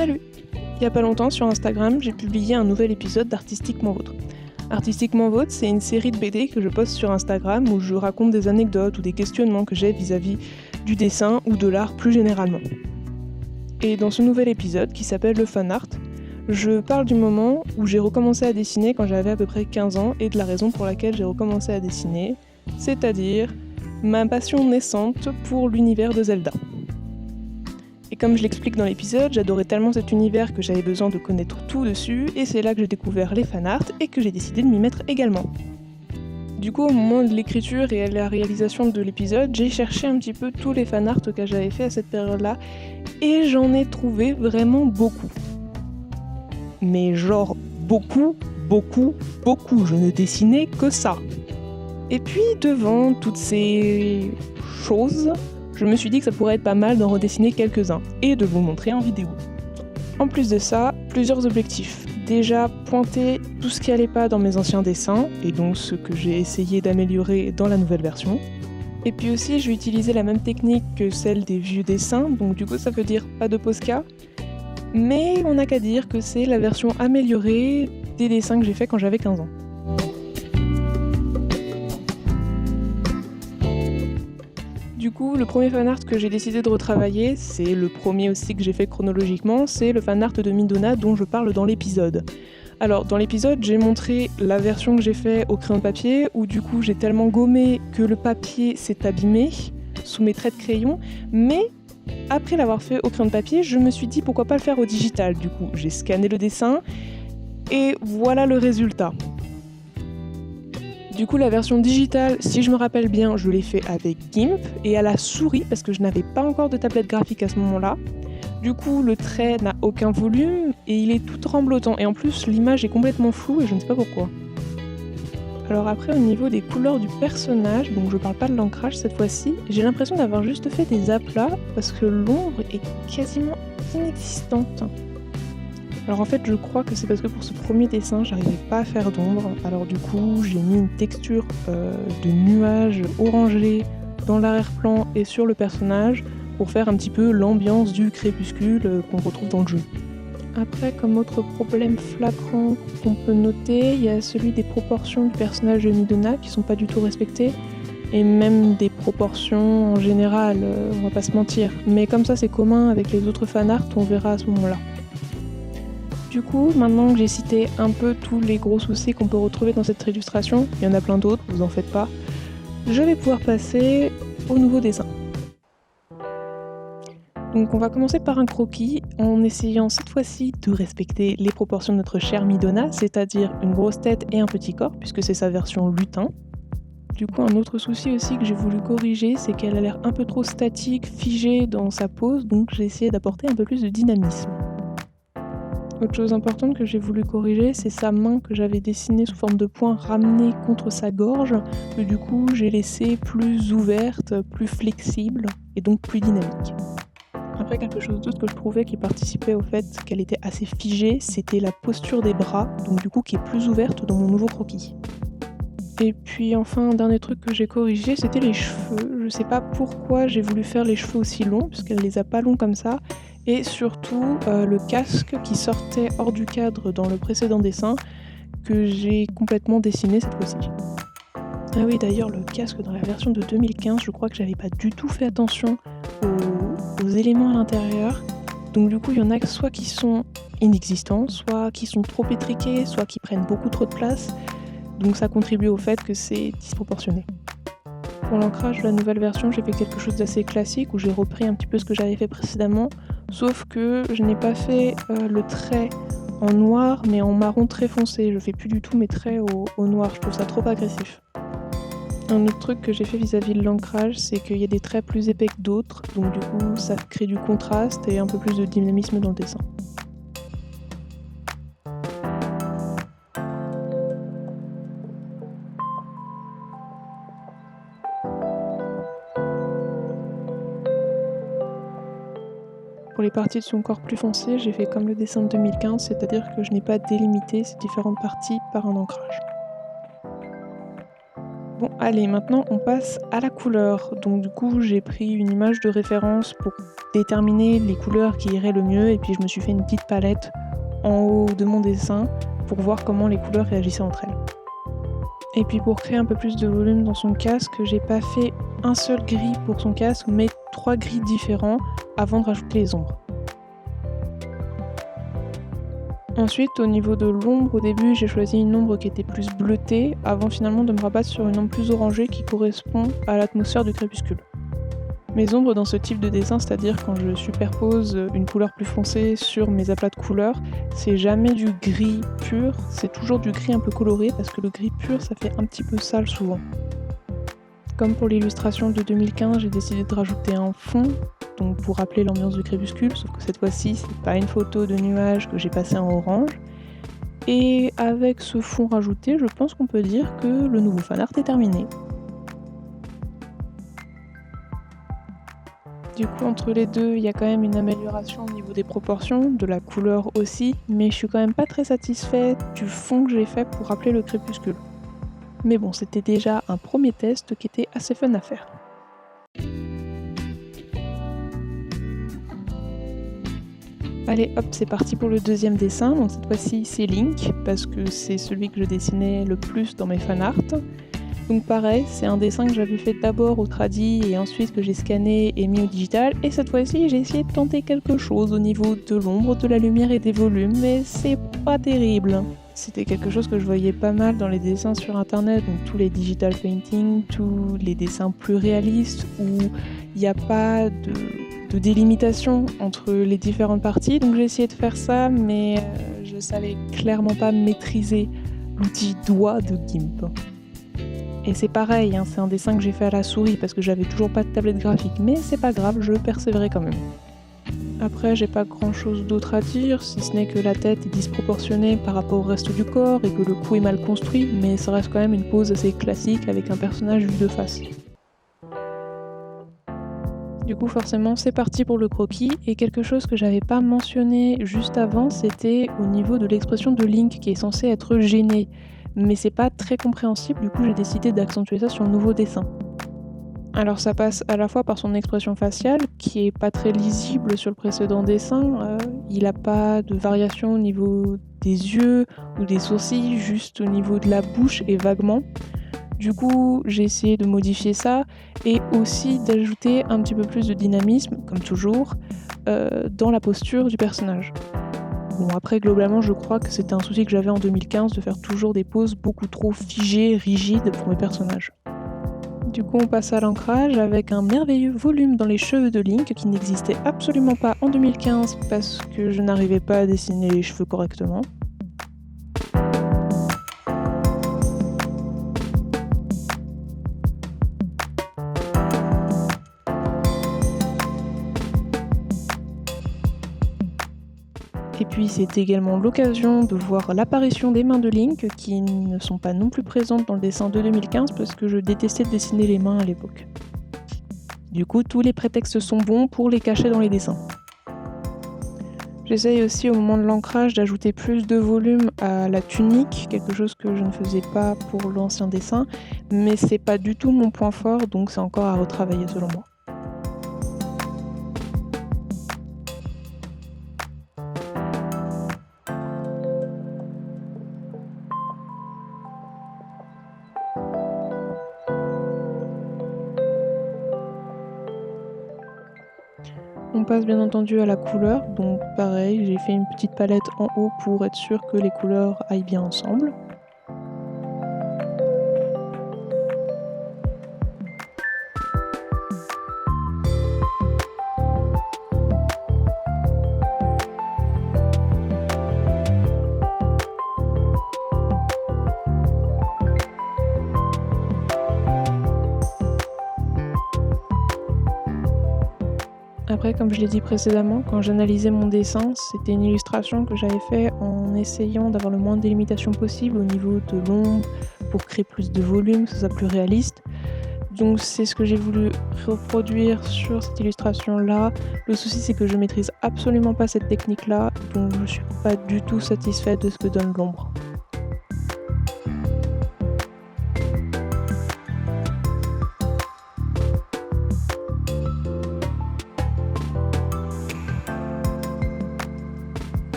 Salut! Il y a pas longtemps sur Instagram, j'ai publié un nouvel épisode d'Artistiquement Vôtre. Artistiquement Vôtre, c'est une série de BD que je poste sur Instagram où je raconte des anecdotes ou des questionnements que j'ai vis-à-vis du dessin ou de l'art plus généralement. Et dans ce nouvel épisode, qui s'appelle le fan art, je parle du moment où j'ai recommencé à dessiner quand j'avais à peu près 15 ans et de la raison pour laquelle j'ai recommencé à dessiner, c'est-à-dire ma passion naissante pour l'univers de Zelda. Et comme je l'explique dans l'épisode, j'adorais tellement cet univers que j'avais besoin de connaître tout dessus, et c'est là que j'ai découvert les fanarts et que j'ai décidé de m'y mettre également. Du coup, au moment de l'écriture et à la réalisation de l'épisode, j'ai cherché un petit peu tous les fanarts que j'avais fait à cette période-là, et j'en ai trouvé vraiment beaucoup. Mais genre beaucoup, je ne dessinais que ça. Et puis devant toutes ces choses, je me suis dit que ça pourrait être pas mal d'en redessiner quelques-uns et de vous montrer en vidéo. En plus de ça, plusieurs objectifs. Déjà, pointer tout ce qui allait pas dans mes anciens dessins, et donc ce que j'ai essayé d'améliorer dans la nouvelle version. Et puis aussi, je vais utiliser la même technique que celle des vieux dessins, donc du coup ça veut dire pas de Posca, mais on n'a qu'à dire que c'est la version améliorée des dessins que j'ai fait quand j'avais 15 ans. Du coup, le premier fanart que j'ai décidé de retravailler, c'est le premier aussi que j'ai fait chronologiquement, c'est le fanart de Midona dont je parle dans l'épisode. Alors, dans l'épisode, j'ai montré la version que j'ai fait au crayon de papier, où du coup j'ai tellement gommé que le papier s'est abîmé sous mes traits de crayon, mais après l'avoir fait au crayon de papier, je me suis dit pourquoi pas le faire au digital. Du coup, j'ai scanné le dessin, et voilà le résultat. Du coup, la version digitale, si je me rappelle bien, je l'ai fait avec GIMP et à la souris parce que je n'avais pas encore de tablette graphique à ce moment-là. Du coup, le trait n'a aucun volume et il est tout tremblotant. Et en plus, l'image est complètement floue et je ne sais pas pourquoi. Alors après, au niveau des couleurs du personnage, donc je parle pas de l'ancrage cette fois-ci, j'ai l'impression d'avoir juste fait des aplats parce que l'ombre est quasiment inexistante. Alors en fait, je crois que c'est parce que pour ce premier dessin, j'arrivais pas à faire d'ombre. Alors du coup, j'ai mis une texture de nuages orangés dans l'arrière-plan et sur le personnage pour faire un petit peu l'ambiance du crépuscule qu'on retrouve dans le jeu. Après, comme autre problème flagrant qu'on peut noter, il y a celui des proportions du personnage de Midona qui sont pas du tout respectées. Et même des proportions en général, on va pas se mentir. Mais comme ça c'est commun avec les autres fanarts, on verra à ce moment-là. Du coup, maintenant que j'ai cité un peu tous les gros soucis qu'on peut retrouver dans cette illustration, il y en a plein d'autres, vous en faites pas, je vais pouvoir passer au nouveau dessin. Donc on va commencer par un croquis, en essayant cette fois-ci de respecter les proportions de notre chère Midona, c'est-à-dire une grosse tête et un petit corps, puisque c'est sa version lutin. Du coup, un autre souci aussi que j'ai voulu corriger, c'est qu'elle a l'air un peu trop statique, figée dans sa pose, donc j'ai essayé d'apporter un peu plus de dynamisme. Autre chose importante que j'ai voulu corriger, c'est sa main que j'avais dessinée sous forme de poing ramenée contre sa gorge, que du coup j'ai laissée plus ouverte, plus flexible et donc plus dynamique. Après, quelque chose d'autre que je trouvais qui participait au fait qu'elle était assez figée, c'était la posture des bras, donc du coup qui est plus ouverte dans mon nouveau croquis. Et puis enfin, un dernier truc que j'ai corrigé, c'était les cheveux. Je sais pas pourquoi j'ai voulu faire les cheveux aussi longs, puisqu'elle les a pas longs comme ça. Et surtout, le casque qui sortait hors du cadre dans le précédent dessin, que j'ai complètement dessiné cette fois-ci. Ah oui, d'ailleurs, le casque dans la version de 2015, je crois que j'avais pas du tout fait attention aux éléments à l'intérieur. Donc du coup, il y en a soit qui sont inexistants, soit qui sont trop étriqués, soit qui prennent beaucoup trop de place. Donc ça contribue au fait que c'est disproportionné. Pour l'ancrage de la nouvelle version, j'ai fait quelque chose d'assez classique où j'ai repris un petit peu ce que j'avais fait précédemment, sauf que je n'ai pas fait le trait en noir mais en marron très foncé. Je fais plus du tout mes traits au noir, je trouve ça trop agressif. Un autre truc que j'ai fait vis-à-vis de l'ancrage, c'est qu'il y a des traits plus épais que d'autres, donc du coup ça crée du contraste et un peu plus de dynamisme dans le dessin. Pour les parties de son corps plus foncées, j'ai fait comme le dessin de 2015, c'est-à-dire que je n'ai pas délimité ces différentes parties par un ancrage. Bon, allez, maintenant on passe à la couleur. Donc du coup, j'ai pris une image de référence pour déterminé les couleurs qui iraient le mieux et puis je me suis fait une petite palette en haut de mon dessin pour voir comment les couleurs réagissaient entre elles. Et puis pour créer un peu plus de volume dans son casque, j'ai pas fait un seul gris pour son casque, mais 3 gris différents avant de rajouter les ombres. Ensuite, au niveau de l'ombre, au début, j'ai choisi une ombre qui était plus bleutée, avant finalement de me rabattre sur une ombre plus orangée qui correspond à l'atmosphère du crépuscule. Mes ombres dans ce type de dessin, c'est-à-dire quand je superpose une couleur plus foncée sur mes aplats de couleurs, c'est jamais du gris pur, c'est toujours du gris un peu coloré parce que le gris pur ça fait un petit peu sale souvent. Comme pour l'illustration de 2015, j'ai décidé de rajouter un fond, donc pour rappeler l'ambiance du crépuscule, sauf que cette fois-ci c'est pas une photo de nuages que j'ai passé en orange. Et avec ce fond rajouté, je pense qu'on peut dire que le nouveau fanart est terminé. Du coup, entre les deux, il y a quand même une amélioration au niveau des proportions, de la couleur aussi, mais je suis quand même pas très satisfaite du fond que j'ai fait pour rappeler le crépuscule. Mais bon, c'était déjà un premier test qui était assez fun à faire. Allez hop, c'est parti pour le deuxième dessin, donc cette fois-ci c'est Link, parce que c'est celui que je dessinais le plus dans mes fanarts. Donc pareil, c'est un dessin que j'avais fait d'abord au tradi et ensuite que j'ai scanné et mis au digital. Et cette fois-ci, j'ai essayé de tenter quelque chose au niveau de l'ombre, de la lumière et des volumes, mais c'est pas terrible. C'était quelque chose que je voyais pas mal dans les dessins sur internet, donc tous les digital painting, tous les dessins plus réalistes où il n'y a pas de délimitation entre les différentes parties. Donc j'ai essayé de faire ça, mais je savais clairement pas maîtriser l'outil doigt de GIMP. Et c'est pareil, hein, c'est un dessin que j'ai fait à la souris parce que j'avais toujours pas de tablette graphique, mais c'est pas grave, je persévérais quand même. Après, j'ai pas grand chose d'autre à dire, si ce n'est que la tête est disproportionnée par rapport au reste du corps et que le cou est mal construit, mais ça reste quand même une pose assez classique avec un personnage vu de face. Du coup, forcément, c'est parti pour le croquis, et quelque chose que j'avais pas mentionné juste avant, c'était au niveau de l'expression de Link qui est censé être gêné. Mais c'est pas très compréhensible, du coup j'ai décidé d'accentuer ça sur le nouveau dessin. Alors ça passe à la fois par son expression faciale, qui est pas très lisible sur le précédent dessin, il a pas de variation au niveau des yeux ou des sourcils, juste au niveau de la bouche et vaguement. Du coup j'ai essayé de modifier ça, et aussi d'ajouter un petit peu plus de dynamisme, comme toujours, dans la posture du personnage. Bon, après, globalement, je crois que c'était un souci que j'avais en 2015 de faire toujours des poses beaucoup trop figées, rigides pour mes personnages. Du coup, on passe à l'ancrage avec un merveilleux volume dans les cheveux de Link qui n'existait absolument pas en 2015 parce que je n'arrivais pas à dessiner les cheveux correctement. Et puis c'est également l'occasion de voir l'apparition des mains de Link qui ne sont pas non plus présentes dans le dessin de 2015 parce que je détestais de dessiner les mains à l'époque. Du coup, tous les prétextes sont bons pour les cacher dans les dessins. J'essaye aussi au moment de l'ancrage d'ajouter plus de volume à la tunique, quelque chose que je ne faisais pas pour l'ancien dessin, mais c'est pas du tout mon point fort, donc c'est encore à retravailler selon moi. On passe bien entendu à la couleur, donc pareil, j'ai fait une petite palette en haut pour être sûr que les couleurs aillent bien ensemble. Après, comme je l'ai dit précédemment, quand j'analysais mon dessin, c'était une illustration que j'avais fait en essayant d'avoir le moins de délimitation possible au niveau de l'ombre pour créer plus de volume, que ce soit plus réaliste. Donc c'est ce que j'ai voulu reproduire sur cette illustration-là. Le souci c'est que je maîtrise absolument pas cette technique-là, donc je suis pas du tout satisfaite de ce que donne l'ombre.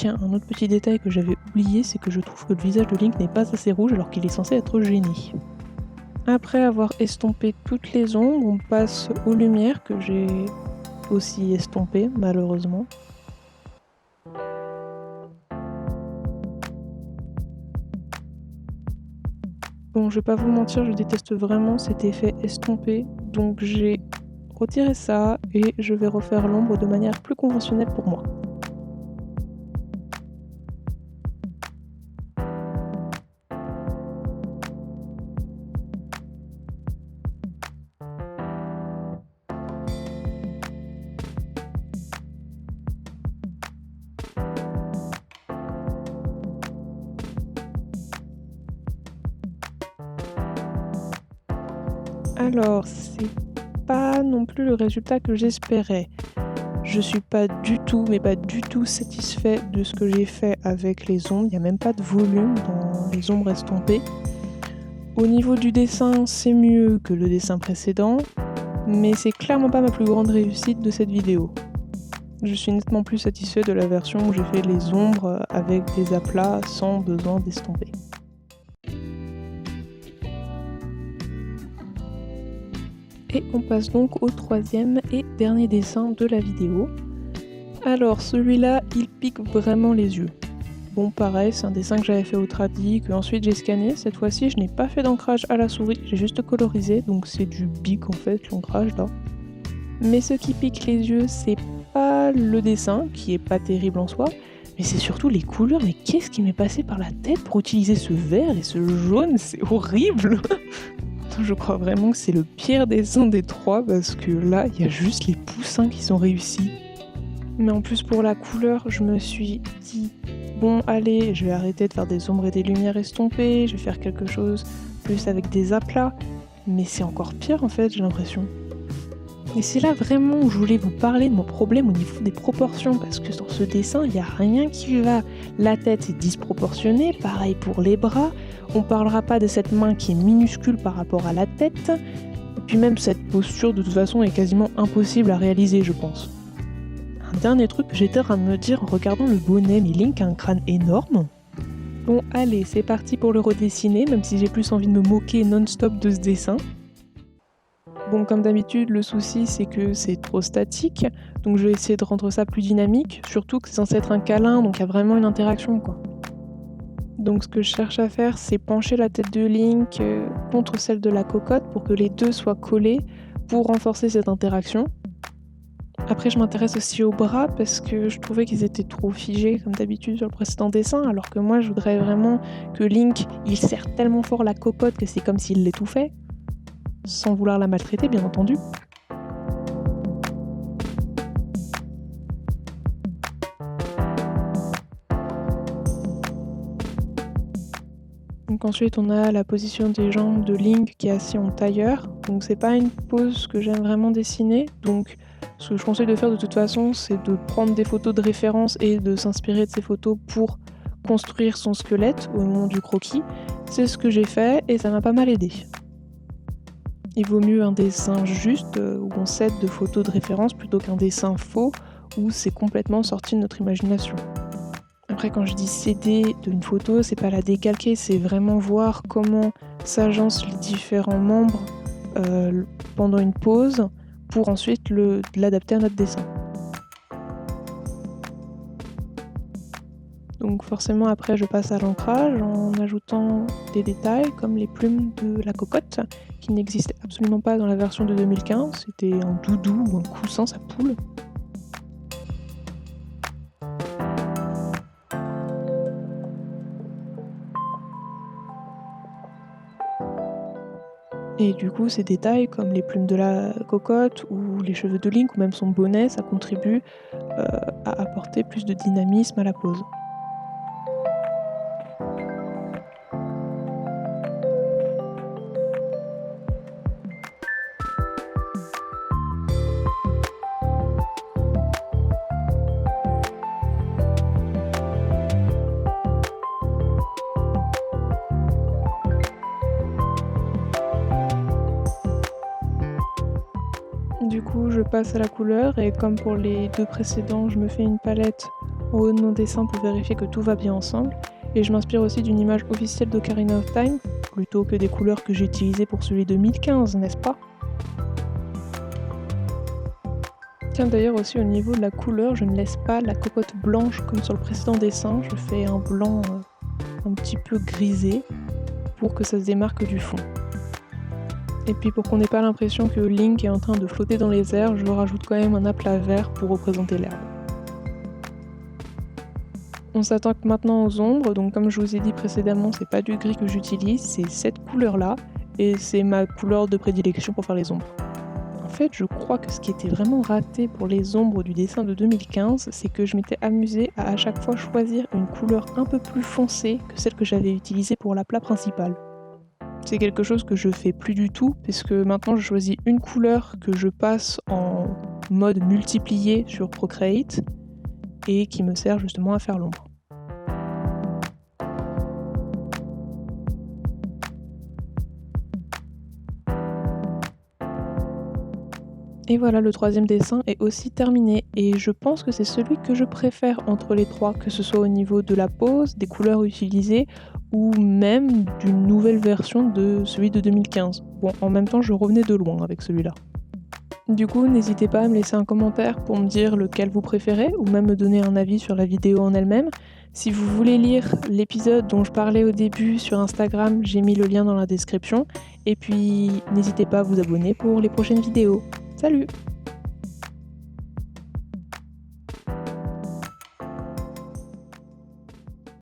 tiens, un autre petit détail que j'avais oublié, c'est que je trouve que le visage de Link n'est pas assez rouge alors qu'il est censé être gêné. Après avoir estompé toutes les ombres, on passe aux lumières que j'ai aussi estompées malheureusement. Bon, je vais pas vous mentir, je déteste vraiment cet effet estompé, donc j'ai retiré ça et je vais refaire l'ombre de manière plus conventionnelle pour moi. Alors, c'est pas non plus le résultat que j'espérais. Je suis pas du tout, mais pas du tout satisfait de ce que j'ai fait avec les ombres. Il n'y a même pas de volume dans les ombres estompées. Au niveau du dessin, c'est mieux que le dessin précédent, mais c'est clairement pas ma plus grande réussite de cette vidéo. Je suis nettement plus satisfait de la version où j'ai fait les ombres avec des aplats sans besoin d'estomper. Et on passe donc au troisième et dernier dessin de la vidéo. Alors celui-là, il pique vraiment les yeux. Bon pareil, c'est un dessin que j'avais fait au tradi, que ensuite j'ai scanné. Cette fois-ci, je n'ai pas fait d'ancrage à la souris, j'ai juste colorisé, donc c'est du bic en fait, l'ancrage là. Mais ce qui pique les yeux, c'est pas le dessin, qui est pas terrible en soi, mais c'est surtout les couleurs. Mais qu'est-ce qui m'est passé par la tête pour utiliser ce vert et ce jaune? C'est horrible. Je crois vraiment que c'est le pire dessin des trois parce que là, il y a juste les poussins qui sont réussis. Mais en plus pour la couleur, je me suis dit bon allez, je vais arrêter de faire des ombres et des lumières estompées, je vais faire quelque chose plus avec des aplats. Mais c'est encore pire en fait, j'ai l'impression. Et c'est là vraiment où je voulais vous parler de mon problème au niveau des proportions, parce que dans ce dessin, il n'y a rien qui va. La tête est disproportionnée, pareil pour les bras. On parlera pas de cette main qui est minuscule par rapport à la tête. Et puis même cette posture de toute façon est quasiment impossible à réaliser, je pense. Un dernier truc que j'étais en train de me dire en regardant le bonnet, mais Link a un crâne énorme. Bon allez, c'est parti pour le redessiner, même si j'ai plus envie de me moquer non-stop de ce dessin. Bon, comme d'habitude, le souci c'est que c'est trop statique, donc je vais essayer de rendre ça plus dynamique, surtout que c'est censé être un câlin, donc il y a vraiment une interaction quoi. Donc ce que je cherche à faire, c'est pencher la tête de Link contre celle de la cocotte pour que les deux soient collés pour renforcer cette interaction. Après je m'intéresse aussi aux bras parce que je trouvais qu'ils étaient trop figés comme d'habitude sur le précédent dessin, alors que moi je voudrais vraiment que Link, il serre tellement fort la cocotte que c'est comme s'il l'étouffait. Sans vouloir la maltraiter, bien entendu. Donc ensuite, on a la position des jambes de Link qui est assis en tailleur. Donc c'est pas une pose que j'aime vraiment dessiner. Donc ce que je conseille de faire de toute façon, c'est de prendre des photos de référence et de s'inspirer de ces photos pour construire son squelette au moment du croquis. C'est ce que j'ai fait et ça m'a pas mal aidé. Il vaut mieux un dessin juste où on s'aide de photos de référence plutôt qu'un dessin faux où c'est complètement sorti de notre imagination. Après quand je dis s'aider d'une photo, c'est pas la décalquer, c'est vraiment voir comment s'agencent les différents membres pendant une pose pour ensuite l'adapter à notre dessin. Donc forcément après je passe à l'ancrage en ajoutant des détails comme les plumes de la cocotte qui n'existaient absolument pas dans la version de 2015, c'était un doudou ou un coussin, sa poule. Et du coup ces détails comme les plumes de la cocotte ou les cheveux de Link ou même son bonnet, ça contribue à apporter plus de dynamisme à la pose. Du coup, je passe à la couleur et comme pour les deux précédents, je me fais une palette en haut de mon dessin pour vérifier que tout va bien ensemble, et je m'inspire aussi d'une image officielle d'Ocarina of Time, plutôt que des couleurs que j'ai utilisées pour celui de 2015, n'est-ce pas? Tiens, d'ailleurs aussi au niveau de la couleur, je ne laisse pas la cocotte blanche comme sur le précédent dessin, je fais un blanc un petit peu grisé pour que ça se démarque du fond. Et puis pour qu'on n'ait pas l'impression que Link est en train de flotter dans les airs, je rajoute quand même un aplat vert pour représenter l'herbe. On s'attaque maintenant aux ombres, donc comme je vous ai dit précédemment, c'est pas du gris que j'utilise, c'est cette couleur-là, et c'est ma couleur de prédilection pour faire les ombres. En fait, je crois que ce qui était vraiment raté pour les ombres du dessin de 2015, c'est que je m'étais amusée à chaque fois choisir une couleur un peu plus foncée que celle que j'avais utilisée pour l'aplat principal. C'est quelque chose que je fais plus du tout, puisque maintenant je choisis une couleur que je passe en mode multiplié sur Procreate, et qui me sert justement à faire l'ombre. Et voilà, le troisième dessin est aussi terminé, et je pense que c'est celui que je préfère entre les trois, que ce soit au niveau de la pose, des couleurs utilisées, ou même d'une nouvelle version de celui de 2015. Bon, en même temps, je revenais de loin avec celui-là. Du coup, n'hésitez pas à me laisser un commentaire pour me dire lequel vous préférez, ou même me donner un avis sur la vidéo en elle-même. Si vous voulez lire l'épisode dont je parlais au début sur Instagram, j'ai mis le lien dans la description. Et puis, n'hésitez pas à vous abonner pour les prochaines vidéos. Salut!